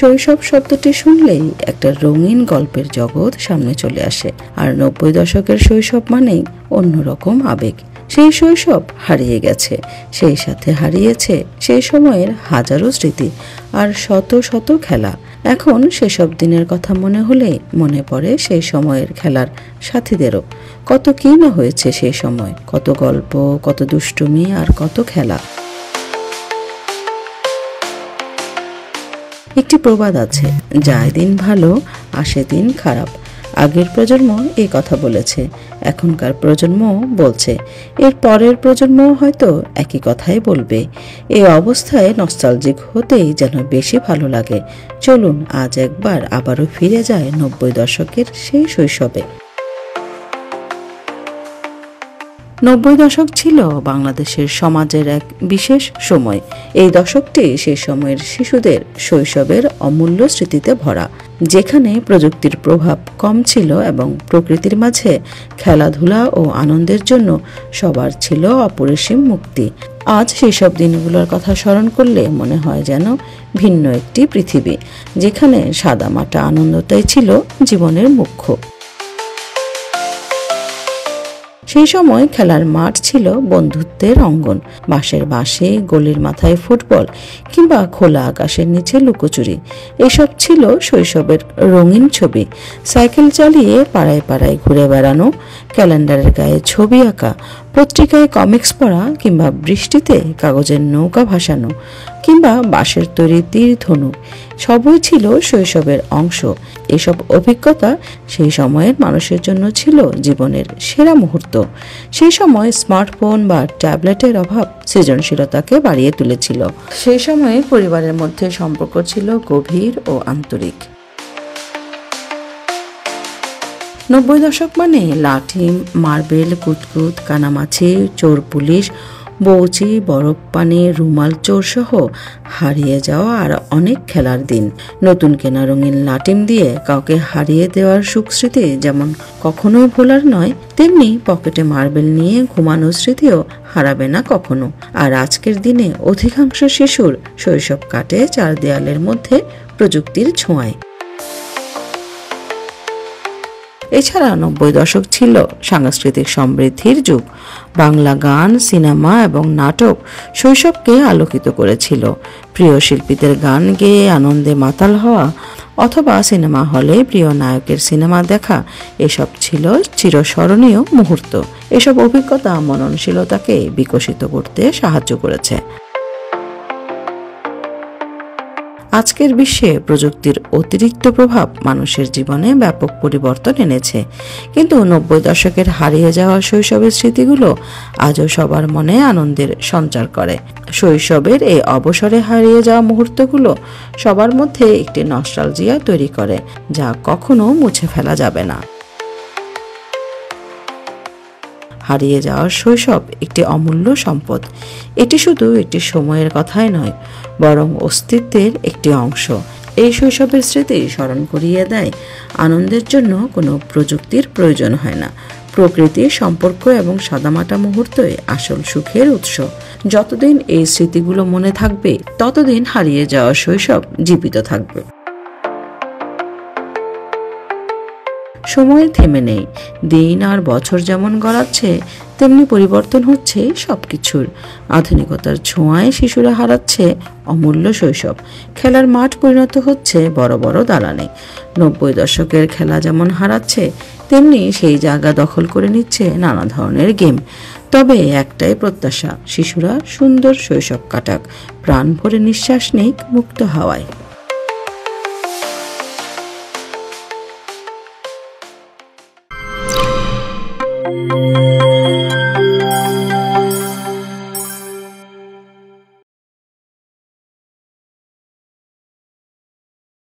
শৈশব শব্দটি শুনলেই একটা রঙিন গল্পের জগৎ সামনে চলে আসে। আর 90 দশকের শৈশব মানেই অন্যরকম আবেগ। সেই শৈশব হারিয়ে গেছে, সেই সাথে হারিয়েছে সেই সময়ের হাজারো স্মৃতি আর শত শত খেলা। এখন সেসব দিনের কথা মনে হলে মনে পড়ে সেই সময়ের খেলার সাথীদেরও। কত কি না হয়েছে সেই সময়, কত গল্প, কত দুষ্টুমি আর কত খেলা। একটি প্রবাদ আছে, যায় দিন ভালো আসে দিন খারাপ। আগের প্রজন্ম এই কথা বলেছে, এখনকার প্রজন্ম বলছে, এর পরের প্রজন্ম হয়তো একই কথাই বলবে। এই অবস্থায় নস্টালজিক হতেই যেন বেশি ভালো লাগে। চলুন আজ একবার আবারও ফিরে যায় 90 দশকের সেই শৈশবে। 90 দশক ছিল বাংলাদেশের সমাজের এক বিশেষ সময়। এই দশকটি সেই সময়ের শিশুদের শৈশবের অমূল্য স্মৃতিতে ভরা, যেখানে প্রযুক্তির প্রভাব কম ছিল এবং প্রকৃতির মাঝে খেলাধুলা ও আনন্দের জন্য সবার ছিল অপরিসীম মুক্তি। আজ সেই সব দিনগুলোর কথা স্মরণ করলে মনে হয় যেন ভিন্ন একটি পৃথিবী, যেখানে সাদামাটা আনন্দটাই ছিল জীবনের মুখ্য। সেই সময় খেলার মাঠ ছিল বন্ধুত্বের অঙ্গন। বাঁশের বাঁশে, গলির মাথায় ফুটবল কিংবা খোলা আকাশের নিচে লুকোচুরি, এসব ছিল শৈশবের রঙিন ছবি। সাইকেল চালিয়ে পাড়ায় পাড়ায় ঘুরে বেড়ানো, ক্যালেন্ডারের গায়ে ছবি আঁকা, পত্রিকায় কমিক্স পড়া কিংবা বৃষ্টিতে কাগজের নৌকা ভাসানো কিংবা বাঁশের তৈরি তীর ধনুক, সবই ছিল শৈশবের অংশ। এসব অভিজ্ঞতা সেই সময়ের মানুষের জন্য ছিল জীবনের সেরা মুহূর্ত। সেই সময় স্মার্টফোন বা ট্যাবলেটের অভাব সৃজনশীলতাকে বাড়িয়ে তুলেছিল। সেই সময়ে পরিবারের মধ্যে সম্পর্ক ছিল গভীর ও আন্তরিক। 90 দশক মানে লাঠি, মার্বেল, কুতকুত, কানামাছি, চোর পুলিশ, বউচি, বরফ পানি, রুমাল চোর সহ হারিয়ে যাওয়া আর অনেক খেলার দিন। নতুন কেনা রঙিন লাটিম দিয়ে কাউকে হারিয়ে দেওয়ার সুখস্মৃতি যেমন কখনো ভোলার নয়, তেমনি পকেটে মার্বেল নিয়ে ঘুমানোর স্মৃতিও হারাবে না কখনো। আর আজকের দিনে অধিকাংশ শিশুর শৈশব কাটে চার দেয়ালের মধ্যে প্রযুক্তির ছোঁয়ায়। এছাড়া 90 দশক ছিল সাংস্কৃতিক সমৃদ্ধির যুগ। বাংলা গান, সিনেমা এবং নাটক শৈশবকে আলোকিত করেছিল। প্রিয় শিল্পীদের গান গেয়ে আনন্দে মাতাল হওয়া অথবা সিনেমা হলে প্রিয় নায়কের সিনেমা দেখা, এসব ছিল চিরস্মরণীয় মুহূর্ত। এসব অভিজ্ঞতা মননশীলতাকে বিকশিত করতে সাহায্য করেছে। আজকের বিশ্বে প্রযুক্তির অতিরিক্ত প্রভাব মানুষের জীবনে ব্যাপক পরিবর্তন এনেছে, কিন্তু 90 দশকের হারিয়ে যাওয়া শৈশবের স্মৃতিগুলো আজও সবার মনে আনন্দের সঞ্চার করে। শৈশবের এই অবসরে হারিয়ে যাওয়া মুহূর্তগুলো সবার মধ্যে একটি নস্টালজিয়া তৈরি করে, যা কখনো মুছে ফেলা যাবে না। হারিয়ে যাওয়ার শৈশব একটি অমূল্য সম্পদ। এটি শুধু একটি সময়ের কথাই নয়, বরং অস্তিত্বের একটি অংশ। এই শৈশবের স্মৃতি স্মরণ করিয়ে দেয় আনন্দের জন্য কোনো প্রযুক্তির প্রয়োজন হয় না। প্রকৃতির সম্পর্ক এবং সাদামাটা মুহূর্তই আসল সুখের উৎস। যতদিন এই স্মৃতিগুলো মনে থাকবে, ততদিন হারিয়ে যাওয়া শৈশব জীবিত থাকবে। সময় থেমে নেই। দিন আর বছর যেমন গড়াচ্ছে, তেমনি পরিবর্তন হচ্ছে সবকিছুর। আধুনিকতার ছোঁয়ায় শিশুরা হারাচ্ছে অমূল্য শৈশব। খেলার মাঠ পরিণত হচ্ছে বড় বড় দালানে। 90 দশকের খেলা যেমন হারাচ্ছে, তেমনি সেই জায়গা দখল করে নিচ্ছে নানা ধরনের গেম। তবে একটাই প্রত্যাশা, শিশুরা সুন্দর শৈশব কাটাক, প্রাণ ভরে নিঃশ্বাস নিক মুক্ত হাওয়ায়।